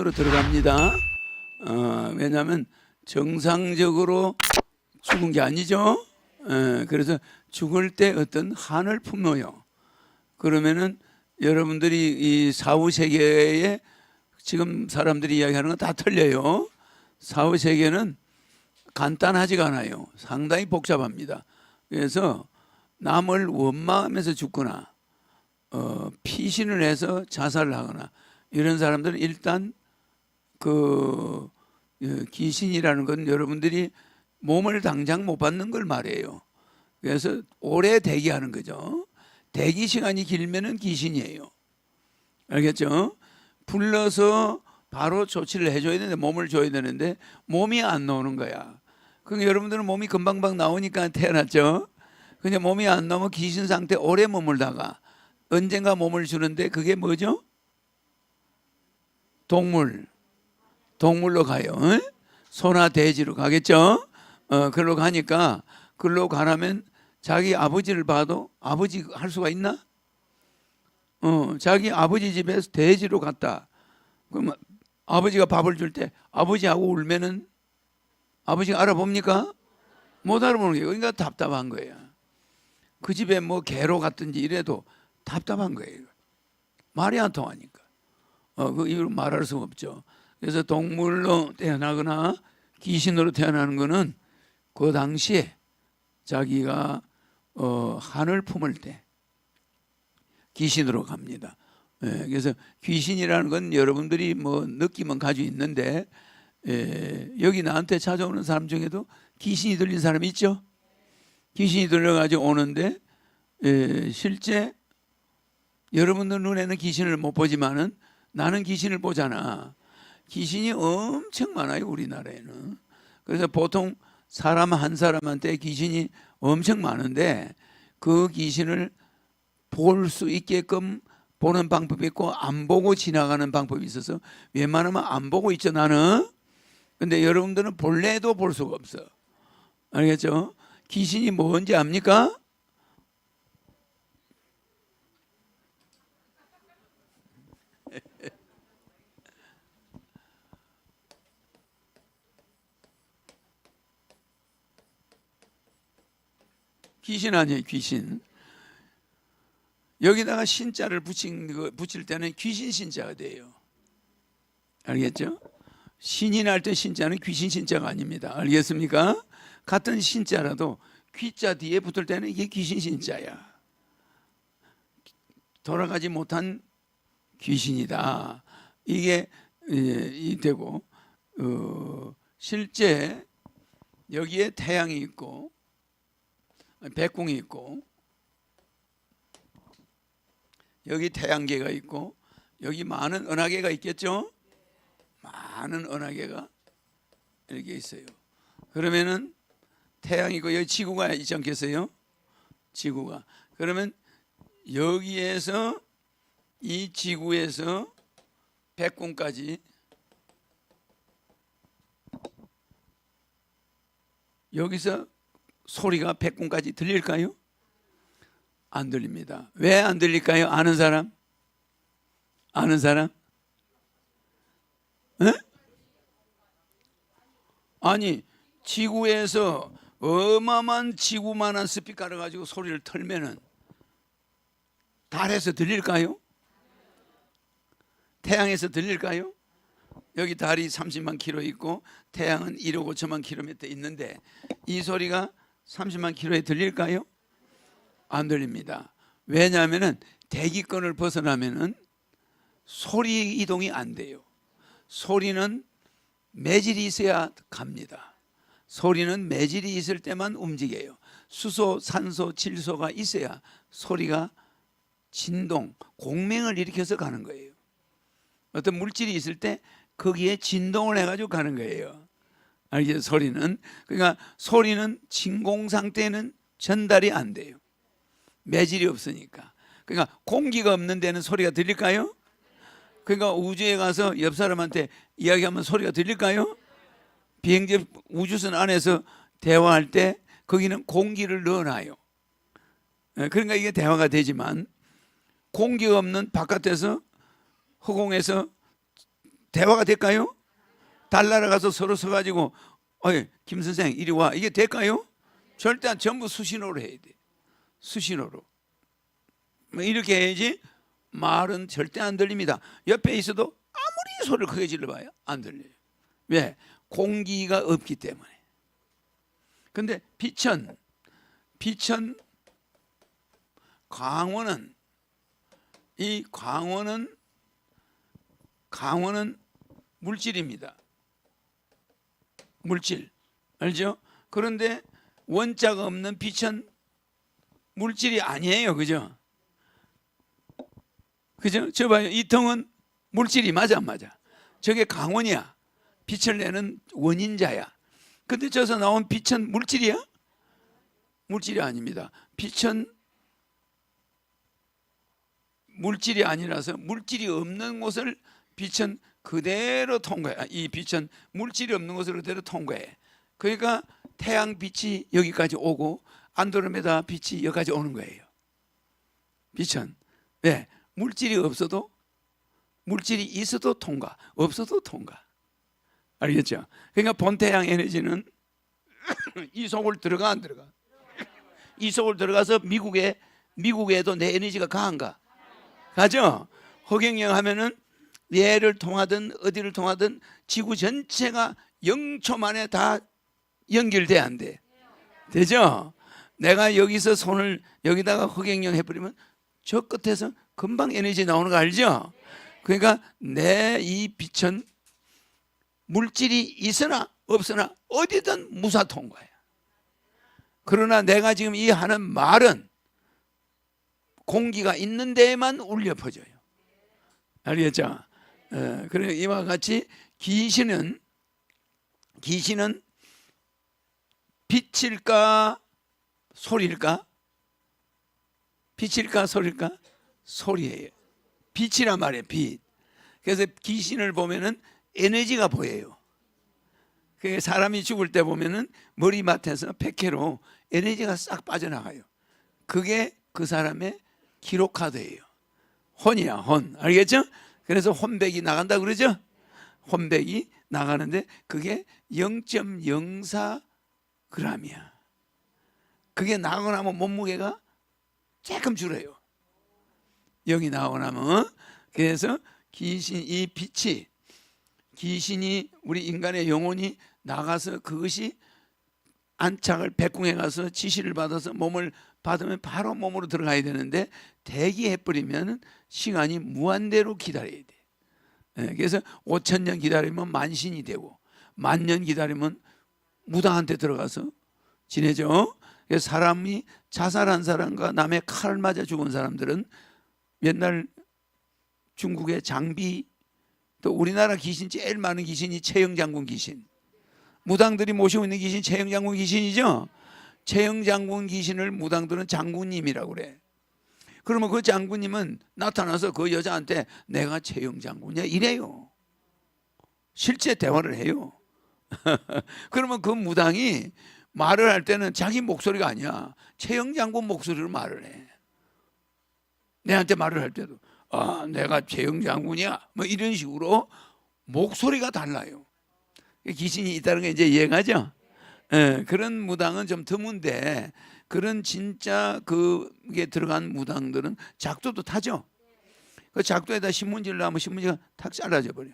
들어갑니다. 왜냐하면 정상적으로 죽은 게 아니죠. 그래서 죽을 때 어떤 한을 품어요. 그러면은 여러분들이 이 사후 세계에 지금 사람들이 이야기하는 건 다 틀려요. 사후 세계는 간단하지가 않아요. 상당히 복잡합니다. 그래서 남을 원망하면서 죽거나 피신을 해서 자살을 하거나 이런 사람들은 일단 그 귀신이라는 건 여러분들이 몸을 당장 못 받는 걸 말해요. 그래서 오래 대기하는 거죠. 대기 시간이 길면은 귀신이에요. 알겠죠? 불러서 바로 조치를 해줘야 되는데 몸을 줘야 되는데 몸이 안 나오는 거야. 그러니까 여러분들은 몸이 금방방 나오니까 태어났죠. 근데 몸이 안 나오면 귀신 상태 오래 머물다가 언젠가 몸을 주는데 그게 뭐죠? 동물로 가요. 소나 돼지로 가겠죠. 그걸로 가니까 그걸로 가라면 자기 아버지를 봐도 아버지 할 수가 있나? 자기 아버지 집에서 돼지로 갔다. 그러면 아버지가 밥을 줄 때 아버지하고 울면은 아버지가 알아봅니까? 못 알아보는 거예요. 그러니까 답답한 거예요. 그 집에 뭐 개로 갔든지 이래도 답답한 거예요. 말이 안 통하니까. 그 이유로 말할 수 없죠. 그래서 동물로 태어나거나 귀신으로 태어나는 거는 그 당시에 자기가 한을 품을 때 귀신으로 갑니다. 그래서 귀신이라는 건 여러분들이 뭐 느낌은 가지고 있는데 여기 나한테 찾아오는 사람 중에도 귀신이 들린 사람 있죠? 귀신이 들려가지고 오는데 실제 여러분들 눈에는 귀신을 못 보지만은 나는 귀신을 보잖아. 귀신이 엄청 많아요, 우리나라에는. 그래서 보통 사람 한 사람한테 귀신이 엄청 많은데 그 귀신을 볼 수 있게끔 보는 방법이 있고 안 보고 지나가는 방법이 있어서 웬만하면 안 보고 있죠, 나는. 근데 여러분들은 볼래도 볼 수가 없어. 알겠죠? 귀신이 뭔지 압니까? 귀신 아니에요, 귀신. 여기다가 신자를 붙일 때는 귀신 신자가 돼요. 알겠죠? 신이 날 때 신자는 귀신 신자가 아닙니다. 알겠습니까? 같은 신자라도 귀자 뒤에 붙을 때는 이게 귀신 신자야. 돌아가지 못한 귀신이다. 이게 되고 실제 여기에 태양이 있고 백궁이 있고 여기 태양계가 있고 여기 많은 은하계가 있겠죠? 많은 은하계가 이렇게 있어요. 그러면은 태양이고 여기 지구가 있지 않겠어요? 지구가. 그러면 여기에서 이 지구에서 백궁까지 여기서 소리가 백궁까지 들릴까요? 안 들립니다. 왜 안 들릴까요? 아는 사람? 아는 사람? 에? 아니 지구에서 어마어마한 지구만한 스피커를 가지고 소리를 틀면은 달에서 들릴까요? 태양에서 들릴까요? 여기 달이 30만 킬로 있고 태양은 1억 5천만 킬로미터 있는데 이 소리가 30만 킬로에 들릴까요? 안 들립니다. 왜냐하면은 대기권을 벗어나면은 소리 이동이 안 돼요. 소리는 매질이 있어야 갑니다. 소리는 매질이 있을 때만 움직여요. 수소, 산소, 질소가 있어야 소리가 진동, 공명을 일으켜서 가는 거예요. 어떤 물질이 있을 때 거기에 진동을 해가지고 가는 거예요. 알겠죠? 소리는. 그러니까 소리는 진공 상태는 전달이 안 돼요. 매질이 없으니까. 그러니까 공기가 없는 데는 소리가 들릴까요? 그러니까 우주에 가서 옆 사람한테 이야기하면 소리가 들릴까요? 비행기 우주선 안에서 대화할 때 거기는 공기를 넣어놔요. 그러니까 이게 대화가 되지만 공기가 없는 바깥에서 허공에서 대화가 될까요? 달나라 가서 서로 서가지고 어이 김 선생 이리 와, 이게 될까요? 절대 전부 수신호로 해야 돼. 수신호로. 뭐 이렇게 해야지 말은 절대 안 들립니다. 옆에 있어도 아무리 소리를 크게 질러봐요 안 들려요. 왜? 공기가 없기 때문에. 근데 비천 강원은 강원은 물질입니다. 물질 알죠? 그런데 원자가 없는 빛은 물질이 아니에요. 그죠? 그죠? 저 봐요. 이 통은 물질이 맞아 안 맞아? 저게 강원이야. 빛을 내는 원인자야. 근데 저서 나온 빛은 물질이야? 물질이 아닙니다. 빛은 물질이 아니라서 물질이 없는 곳을 빛은 그대로 통과해. 이 빛은 물질이 없는 곳을 그대로 통과해. 그러니까 태양 빛이 여기까지 오고 안드로메다 빛이 여기까지 오는 거예요. 빛은 왜? 물질이 없어도, 물질이 있어도 통과, 없어도 통과. 알겠죠? 그러니까 본태양 에너지는 이 속을 들어가 안 들어가? 이 속을 들어가서 미국에도 내 에너지가 강한가? 가죠? 허경영 하면은 얘를 통하든 어디를 통하든 지구 전체가 0초 만에 다 연결돼 안 돼? 되죠? 내가 여기서 손을 여기다가 허경영 해버리면 저 끝에서 금방 에너지 나오는 거 알죠? 그러니까 내 이 빛은 물질이 있으나 없으나 어디든 무사 통과야. 그러나 내가 지금 이 하는 말은 공기가 있는 데에만 울려 퍼져요. 알겠죠? 그러니까 이와 같이 귀신은 빛일까 소리일까? 빛일까 소리일까? 소리예요. 빛이란 말이에요. 빛. 그래서 귀신을 보면은 에너지가 보여요. 사람이 죽을 때 보면은 머리맡에서 백회로 에너지가 싹 빠져나가요. 그게 그 사람의 기록카드예요. 혼이야, 혼. 알겠죠? 그래서 혼백이 나간다 그러죠? 혼백이 나가는데 그게 0.04g이야. 그게 나가고 나면 몸무게가 조금 줄어요. 0이 나오고 나면. 그래서 이 빛이, 귀신이 우리 인간의 영혼이 나가서 그것이 안착을 백궁에 가서 지시를 받아서 몸을 받으면 바로 몸으로 들어가야 되는데 대기해버리면 시간이 무한대로 기다려야 돼. 그래서 5,000년 기다리면 만신이 되고 10,000년 기다리면 무당한테 들어가서 지내죠. 그래서 사람이 자살한 사람과 남의 칼 맞아 죽은 사람들은 옛날 중국의 장비, 또 우리나라 귀신 제일 많은 귀신이 최영장군 귀신. 무당들이 모시고 있는 귀신 최영장군 귀신이죠. 최영장군 귀신을 무당들은 장군님이라고 그래. 그러면 그 장군님은 나타나서 그 여자한테 내가 최영장군이야 이래요. 실제 대화를 해요. 그러면 그 무당이 말을 할 때는 자기 목소리가 아니야. 최영장군 목소리로 말을 해. 내한테 말을 할 때도 내가 최영장군이야 뭐 이런 식으로 목소리가 달라요. 귀신이 있다는 게 이제 이해가죠? 그런 무당은 좀 드문데 그런 진짜 그게 들어간 무당들은 작두도 타죠. 그 작두에다 신문지를 하면 신문지가 탁 잘라져 버려.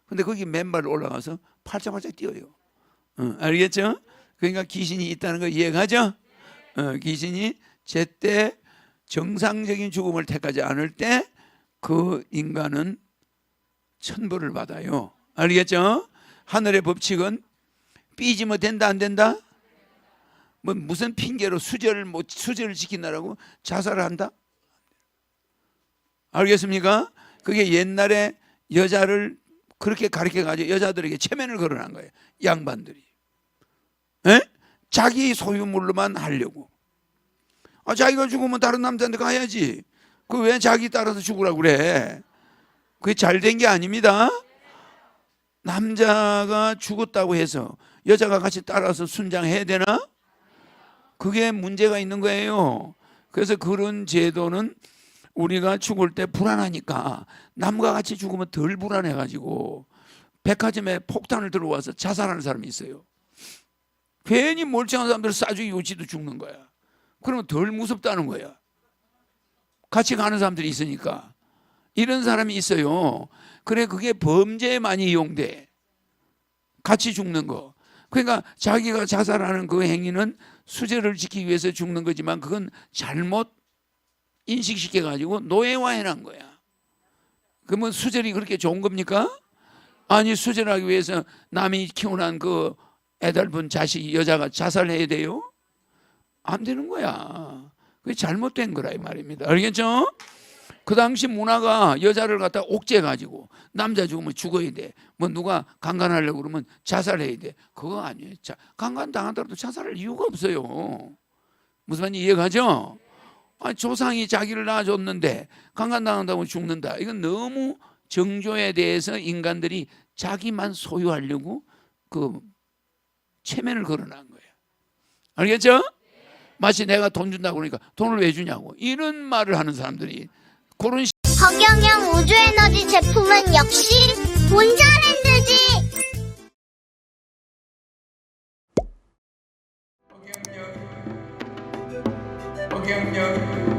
근데 거기 맨발로 올라가서 팔짝팔짝 뛰어요. 알겠죠? 그러니까 귀신이 있다는 거 이해가죠? 귀신이 제때 정상적인 죽음을 택하지 않을 때 그 인간은 천벌을 받아요. 알겠죠? 하늘의 법칙은 삐지면 된다 안 된다? 뭐 무슨 핑계로 수절을 지킨다라고 자살을 한다? 알겠습니까? 그게 옛날에 여자를 그렇게 가르쳐가지고 여자들에게 체면을 걸어놓은 거예요. 양반들이. 자기 소유물로만 하려고. 자기가 죽으면 다른 남자한테 가야지. 그 왜 자기 따라서 죽으라고 그래? 그게 잘된 게 아닙니다. 남자가 죽었다고 해서 여자가 같이 따라서 순장해야 되나? 그게 문제가 있는 거예요. 그래서 그런 제도는 우리가 죽을 때 불안하니까 남과 같이 죽으면 덜 불안해가지고 백화점에 폭탄을 들어와서 자살하는 사람이 있어요. 괜히 멀쩡한 사람들 싸주기 요지도 죽는 거야. 그러면 덜 무섭다는 거야. 같이 가는 사람들이 있으니까. 이런 사람이 있어요. 그래, 그게 범죄에 많이 이용돼. 같이 죽는 거. 그러니까 자기가 자살하는 그 행위는 수재를 지키기 위해서 죽는 거지만 그건 잘못 인식시켜가지고 노예화해놓은 거야. 그러면 수재이 그렇게 좋은 겁니까? 아니, 수재를 하기 위해서 남이 키워난 그 애달픈 자식, 여자가 자살해야 돼요? 안 되는 거야. 그게 잘못된 거라 이 말입니다. 알겠죠? 그 당시 문화가 여자를 갖다 옥죄가지고 남자 죽으면 죽어야 돼. 뭐 누가 강간하려고 그러면 자살해야 돼. 그거 아니에요. 강간 당하더라도 자살할 이유가 없어요. 무슨 말인지 이해가죠? 아니, 조상이 자기를 낳아줬는데 강간 당한다고 죽는다. 이건 너무 정조에 대해서 인간들이 자기만 소유하려고 그 체면을 걸어놓은 거예요. 알겠죠? 마치 내가 돈 준다고 그러니까 돈을 왜 주냐고 이런 말을 하는 사람들이 그런 허경영 우주에너지 제품은 역시 본자랜드지. 허경영